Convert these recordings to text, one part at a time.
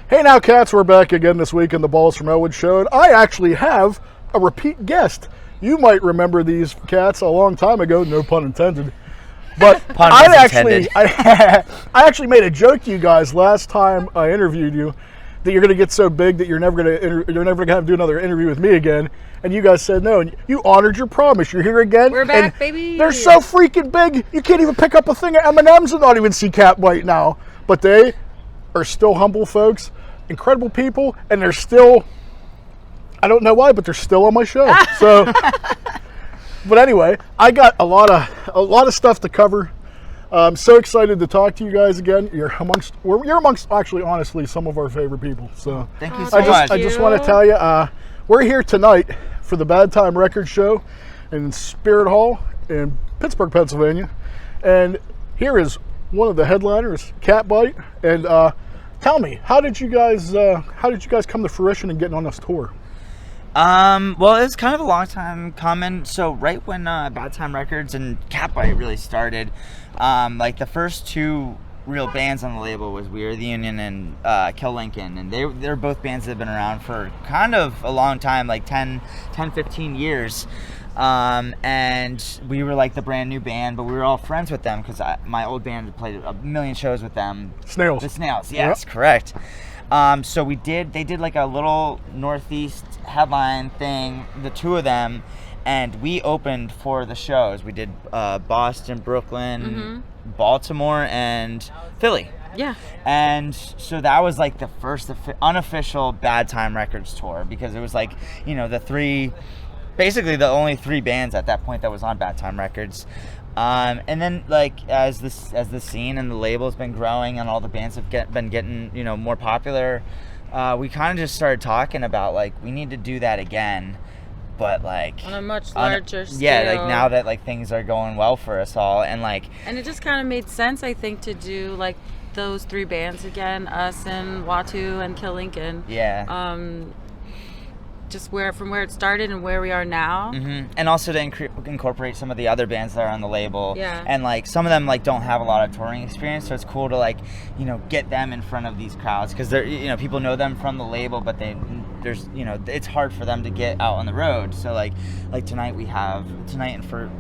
Hey now, cats, we're back again this week in the Balls from Ellwood show, and I actually have a repeat guest. You might remember these cats a long time ago, no pun intended. But I actually made a joke to you guys last time I interviewed you that you're going to get so big that you're never going to have to do another interview with me again. And you guys said no, and you honored your promise. You're here again. We're back, baby. They're so freaking big, you can't even pick up a thing of M&Ms and not even see Catbite now. But they are still humble folks, incredible people, and they're still, I don't know why, but they're still on my show. So, but anyway, I got a lot of stuff to cover. I'm so excited to talk to you guys again. You're amongst actually, honestly, some of our favorite people. So thank you so much. I just want to tell you, we're here tonight for the Bad Time Records show in Spirit Hall in Pittsburgh, Pennsylvania, and here is one of the headliners, Catbite. And tell me, how did you guys come to fruition and getting on this tour? Well, it was kind of a long time coming. So right when Bad Time Records and Catbite really started, like the first two real bands on the label was We Are the Union and Kill Lincoln, and they're both bands that have been around for kind of a long time, like 10, 15 years. And we were like the brand new band, but we were all friends with them because my old band had played a million shows with them. Snails. The Snails, yes, yep. Correct. So they did like a little Northeast headline thing, the two of them, and we opened for the shows. We did Boston, Brooklyn, Baltimore, and Philly. Yeah. And so that was like the first unofficial Bad Time Records tour, because it was like, you know, basically the only three bands at that point that was on Bad Time Records. And then, like, as the scene and the label's been growing and all the bands have been getting, you know, more popular, we kind of just started talking about, like, we need to do that again, but, like... on a much larger scale. Yeah, like, now that, like, things are going well for us all, and, like... And it just kind of made sense, I think, to do, like, those three bands again, us and Watu and Kill Lincoln. Yeah. Just from where it started and where we are now. And also to incorporate some of the other bands that are on the label. Yeah. And like some of them like don't have a lot of touring experience, so it's cool to like, you know, get them in front of these crowds, because they're, you know, people know them from the label, but there's, you know, it's hard for them to get out on the road. So like tonight and for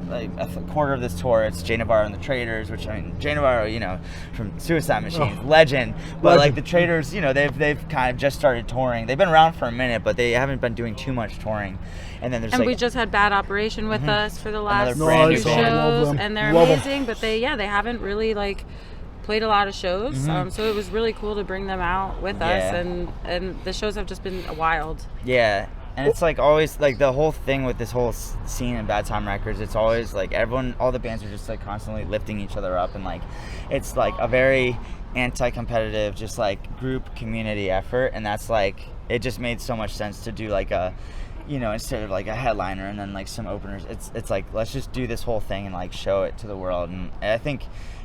like a quarter of this tour, it's Jay Navarro and the Traders, which, I mean, Jay Navarro, you know, from Suicide Machines, legend. But like the Traders, you know, they've kind of just started touring. They've been around for a minute, but they haven't been doing too much touring. And then we just had Bad Operation with us for the last few brand shows, and they're amazing. But they haven't really like played a lot of shows. So it was really cool to bring them out with us, and the shows have just been wild. Yeah. And it's like always like the whole thing with this whole scene in Bad Time Records, it's always like all the bands are just like constantly lifting each other up, and like it's like a very anti-competitive, just like group community effort. And that's like, it just made so much sense to do like a, you know, instead of like a headliner and then like some openers, it's like, let's just do this whole thing and like show it to the world. And I think,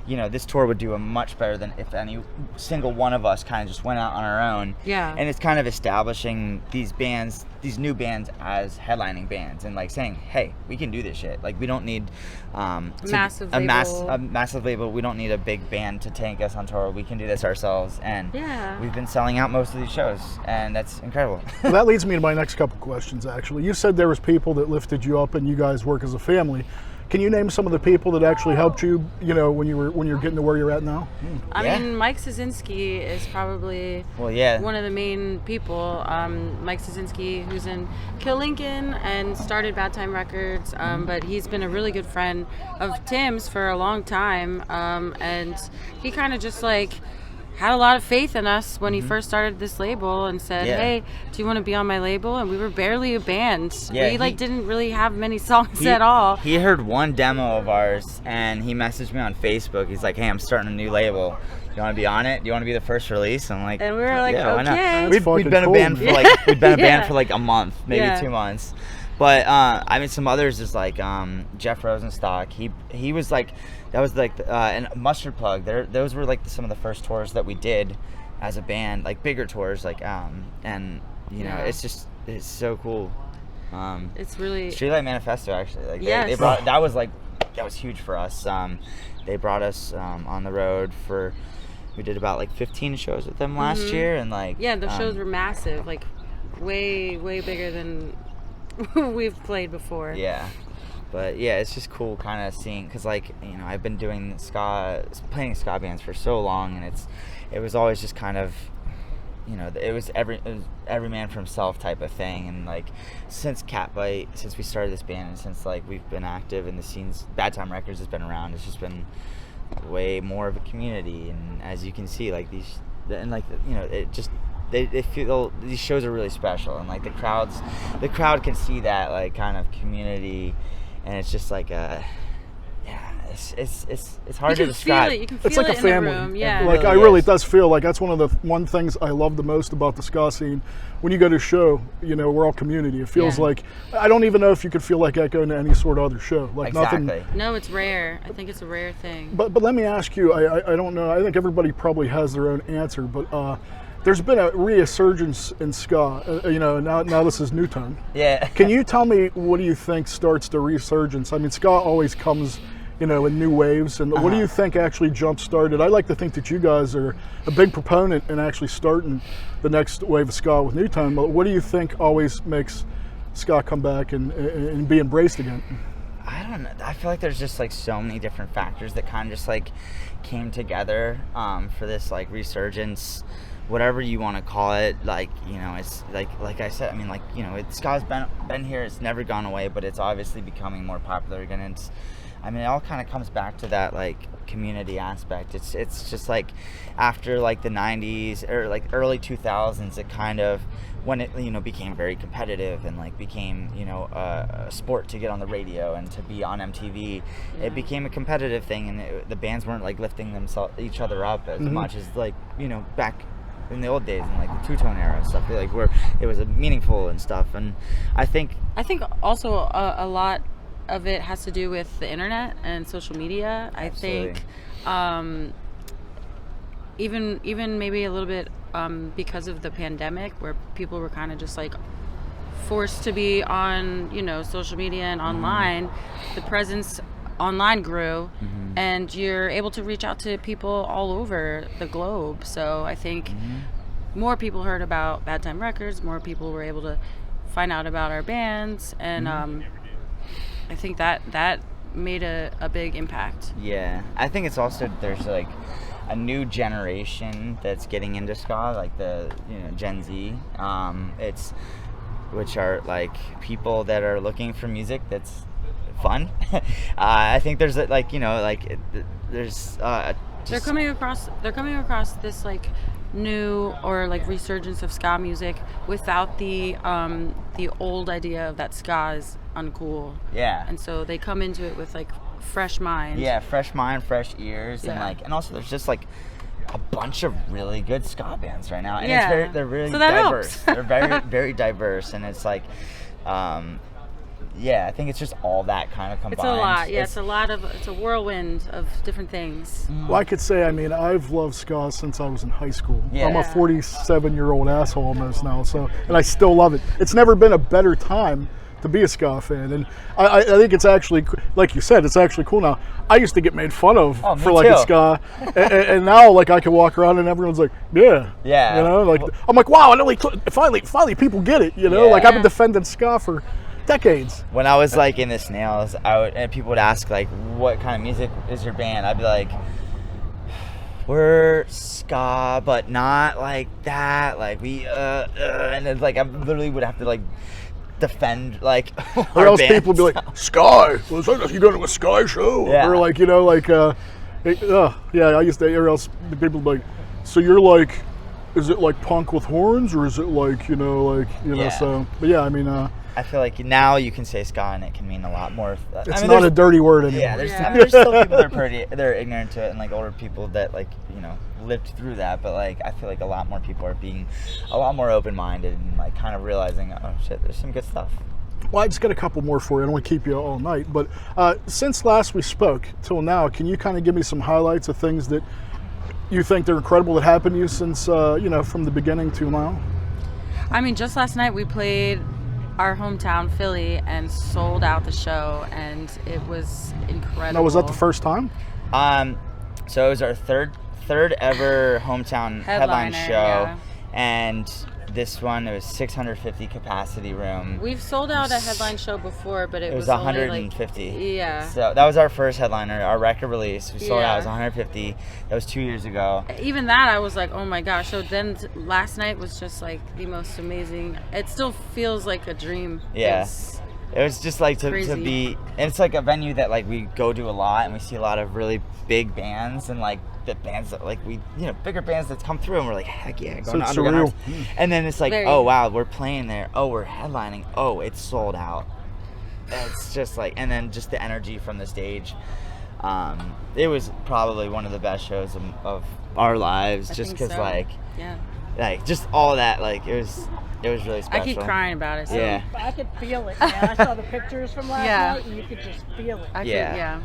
you know, this tour would do a much better than if any single one of us kind of just went out on our own. Yeah. And it's kind of establishing these bands, these new bands, as headlining bands, and like saying, hey, we can do this shit. Like, we don't need a massive label. We don't need a big band to take us on tour. We can do this ourselves. And we've been selling out most of these shows, and that's incredible. Well, that leads me to my next couple questions, actually. You said there was people that lifted you up and you guys work as a family. Can you name some of the people that actually helped you, you know, when you're getting to where you're at now? I mean, Mike Szynski is probably one of the main people. Mike Szynski, who's in Kill Lincoln and started Bad Time Records, but he's been a really good friend of Tim's for a long time, and he kind of just like had a lot of faith in us when he first started this label and said, hey, do you want to be on my label? And we were barely a band. We didn't really have many songs at all. He heard one demo of ours and he messaged me on Facebook. He's like, hey, I'm starting a new label. You want to be on it? Do you want to be the first release? I'm like, and we were like, yeah, why okay. not? We'd been a band for like a band for like a month, maybe 2 months. But I mean, some others is like Jeff Rosenstock. He was like, that was like, and Mustard Plug. Those were like some of the first tours that we did as a band, like bigger tours, like and you know, it's so cool. It's really Streetlight Manifesto, actually. Like they brought, that was huge for us. They brought us on the road for. we did about like 15 shows with them last year, and like the shows were massive, like way bigger than we've played before. Yeah. But yeah, it's just cool kind of seeing, because like, you know, I've been playing ska bands for so long, and it was always just kind of, you know, it was every man for himself type of thing. And like since Catbite, since we started this band, and since like we've been active in the scenes, Bad Time Records has been around, it's just been way more of a community. And as you can see, like these, and like, you know, it just, they feel, these shows are really special, and like the crowd can see that like kind of community. And it's just like it's hard to describe. You can feel it's like it a family. in the room. Yeah. Like It really is. does feel like that's one of the things I love the most about the ska scene. When you go to a show, you know, we're all community. It feels like, I don't even know if you could feel like that going to any sort of other show. Like Exactly. nothing. No, it's rare. I think it's a rare thing. But let me ask you. I don't know. I think everybody probably has their own answer. But there's been a resurgence in ska. You know, now this is new tone. Yeah. Can you tell me, what do you think starts the resurgence? I mean, ska always comes, you know, in new waves. And what do you think actually jump-started? I like to think that you guys are a big proponent in actually starting the next wave of ska with new tone. But what do you think always makes ska come back and be embraced again? I don't know. I feel like there's just like so many different factors that kind of just like came together for this like resurgence. Whatever you want to call it, like, you know, it's like I said, I mean, like, you know, ska's been here, it's never gone away, but it's obviously becoming more popular again. And it all kind of comes back to that like community aspect. It's just like after like the 90s or like early 2000s, it kind of, when it, you know, became very competitive and like became, you know, a sport to get on the radio and to be on MTV, it became a competitive thing, and the bands weren't like lifting each other up as much as like, you know, back in the old days, in like the two-tone era and stuff, like where it was meaningful and stuff. And I think also a lot of it has to do with the internet and social media. Absolutely. I think even maybe a little bit because of the pandemic, where people were kind of just like forced to be on, you know, social media and online, the presence online grew, and you're able to reach out to people all over the globe. So I think more people heard about Bad Time Records, more people were able to find out about our bands, and I think that made a big impact. Yeah, I think it's also, there's like a new generation that's getting into ska, like the, you know, Gen Z. Which are like people that are looking for music that's fun. I think there's like, you know, like there's they're coming across this like new or like resurgence of ska music without the old idea of that ska is uncool. Yeah. And so they come into it with like fresh mind. Yeah, fresh mind, fresh ears, and like, and also there's just like a bunch of really good ska bands right now, and they're really diverse. They're very diverse, and it's like, I think it's just all that kind of combined. It's a lot. Yeah, it's a whirlwind of different things. Well, I could say, I mean, I've loved ska since I was in high school. Yeah. I'm a 47-year-old asshole almost now, and I still love it. It's never been a better time to be a ska fan, and I think it's actually, like you said, it's actually cool now. I used to get made fun of for like a ska, and now like I can walk around and everyone's like, yeah, you know, like I'm like, wow, I know, finally people get it, you know, like I've been defending ska for decades. When I was like in the Snails, and people would ask like, what kind of music is your band? I'd be like, we're ska, but not like that. Like we and it's like I literally would have to like defend like or else people would be like, Sky, well, you go to a Sky show, or like, you know, like I used to, or else people would be like, so you're like, is it like punk with horns, or is it like, you know, like, you know, so, but yeah, I mean, I feel like now you can say ska and it can mean a lot more. It's not a dirty word anymore. Yeah, there's still people that are they're ignorant to it, and like older people that like, you know, lived through that. But like, I feel like a lot more people are being a lot more open-minded and like kind of realizing, oh shit, there's some good stuff. Well, I just got a couple more for you. I don't want to keep you all night, but since last we spoke till now, can you kind of give me some highlights of things that you think they're incredible that happened to you since you know, from the beginning to now? I mean, just last night we played our hometown Philly and sold out the show, and it was incredible. Now, was that the first time? So it was our third third ever hometown headline show, yeah. and this one, it was 650 capacity room. We've sold out a headline show before, but it was 150. Only like, yeah. So that was our first headliner, our record release. We sold out. It was Yeah. 150. That was 2 years ago. Even that, I was like, oh my gosh. So then last night was just like the most amazing. It still feels like a dream. Yeah. It was just like to be, and it's like a venue that like we go to a lot, and we see a lot of really big bands, and like the bands that like we, you know, bigger bands that come through, and we're like, heck yeah, going to Underground. And then it's like, oh wow, we're playing there. Oh, we're headlining. Oh, it's sold out. It's just like, and then just the energy from the stage. It was probably one of the best shows of our lives, just because like, yeah, like just all that, like it was really special. I keep crying about it. So. Yeah. I could feel it, man. I saw the pictures from last night, and you could just feel it. Yeah.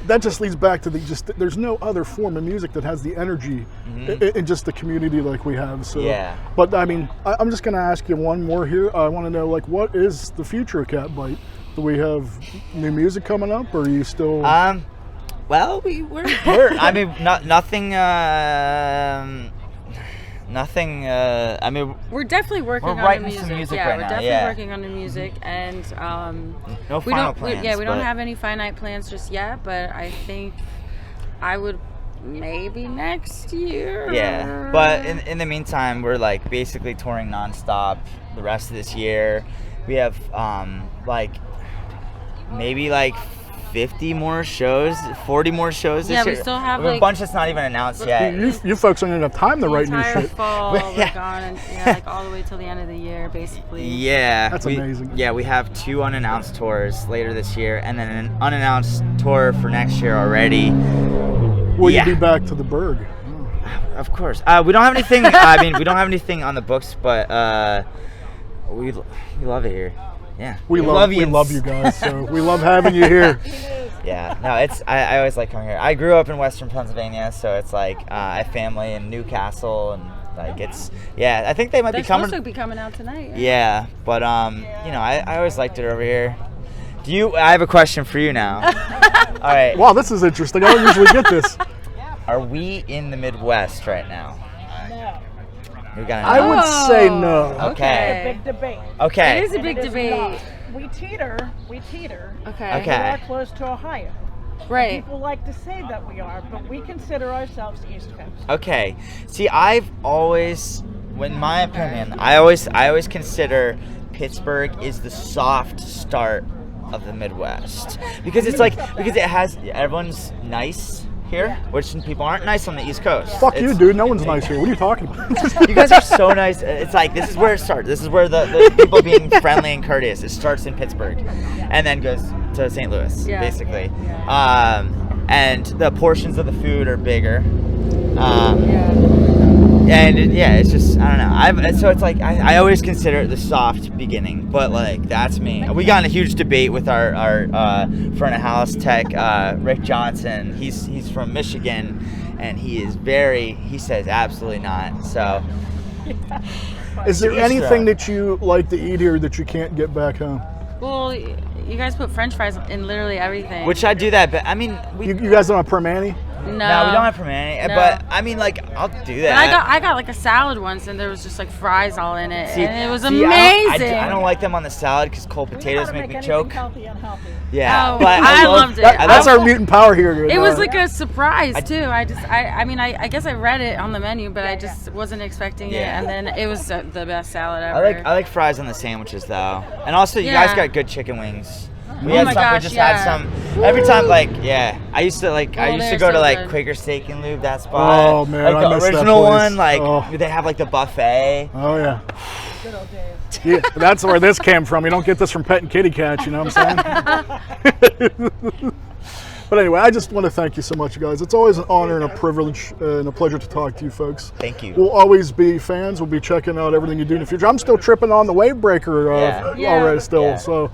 That just leads back to there's no other form of music that has the energy in just the community like we have. So, yeah. But I mean, I'm just going to ask you one more here. I want to know, like, what is the future of Catbite? Do we have new music coming up, or are you still? Well, we're I mean, nothing. Nothing. I mean, we're definitely working on writing the music. some music yeah, right we're now. definitely working on the music, and no we final don't. plans. We don't have any finite plans just yet, but I think I would maybe next year. Yeah, but in the meantime, we're like basically touring nonstop the rest of this year. We have like maybe like 50 more shows, 40 more shows this year. Yeah, we still have a bunch that's not even announced yet. You folks don't have time to write new shit. Fall, we're gone, and like all the way till the end of the year, basically. Yeah, that's amazing. Yeah, we have 2 unannounced tours later this year, and then an unannounced tour for next year already. Will you be back to the Berg? Of course. We don't have anything. I mean, we don't have anything on the books, but we love it here. Yeah, we love you guys. So we love having you here. Yeah, no, it's I always like coming here. I grew up in Western Pennsylvania, so it's like I have family in Newcastle, and like it's I think they might be coming. They're supposed to be coming out tonight. Yeah, but you know, I always liked it over here. I have a question for you now. All right. Wow, this is interesting. I don't usually get this. Are we in the Midwest right now? I would say no. Okay. It's a big debate. Okay. It is a big debate. We teeter. Okay. We are close to Ohio. Right. People like to say that we are, but we consider ourselves East Coast. Okay. See, I've always, in my opinion, I always consider Pittsburgh is the soft start of the Midwest, because it has, everyone's nice here, which people aren't nice on the East Coast. Fuck you, dude. No one's nice here. What are you talking about? You guys are so nice. It's like, this is where it starts. This is where the people being friendly and courteous. It starts in Pittsburgh, and then goes to St. Louis, basically. And the portions of the food are bigger. And it's just, I don't know. So it's like, I always consider it the soft beginning, but like, that's me. We got in a huge debate with our front of house tech, Rick Johnson. He's from Michigan, and he says absolutely not. So, is there anything that you like to eat here that you can't get back home? Well, you guys put French fries in literally everything. Which I do that, but I mean, you guys don't have permani? No, we don't have permani, but I mean, like, I'll do that. But I got like a salad once, and there was just like fries all in it, and it was amazing. I don't like them on the salad because cold potatoes make me choke. Healthy, unhealthy. Yeah, but I loved it. That's our mutant power here. It was like a surprise too. I guess I read it on the menu, but I just wasn't expecting it, and then it was the best salad ever. I like fries on the sandwiches though, and also you guys got good chicken wings. We had some every time, like, I used to go to like Quaker Steak and Lube, that spot. Oh man, like I the miss original that one, like they have like the buffet. Oh yeah. Good old days. Yeah, that's where this came from. You don't get this from Pet and Kitty Cats, you know what I'm saying? But anyway, I just want to thank you so much, guys. It's always an honor and a privilege and a pleasure to talk to you folks. Thank you. We'll always be fans. We'll be checking out everything you do in the future. I'm still tripping on the wave breaker already still. Yeah. So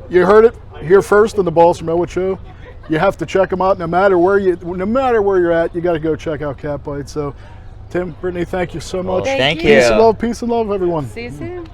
you heard it here first on the Balls from Ellwood show. You have to check them out no matter where you're at. You got to go check out Catbite. So Tim, Brittany, thank you so much. Thank you. Peace and love, everyone. See you soon.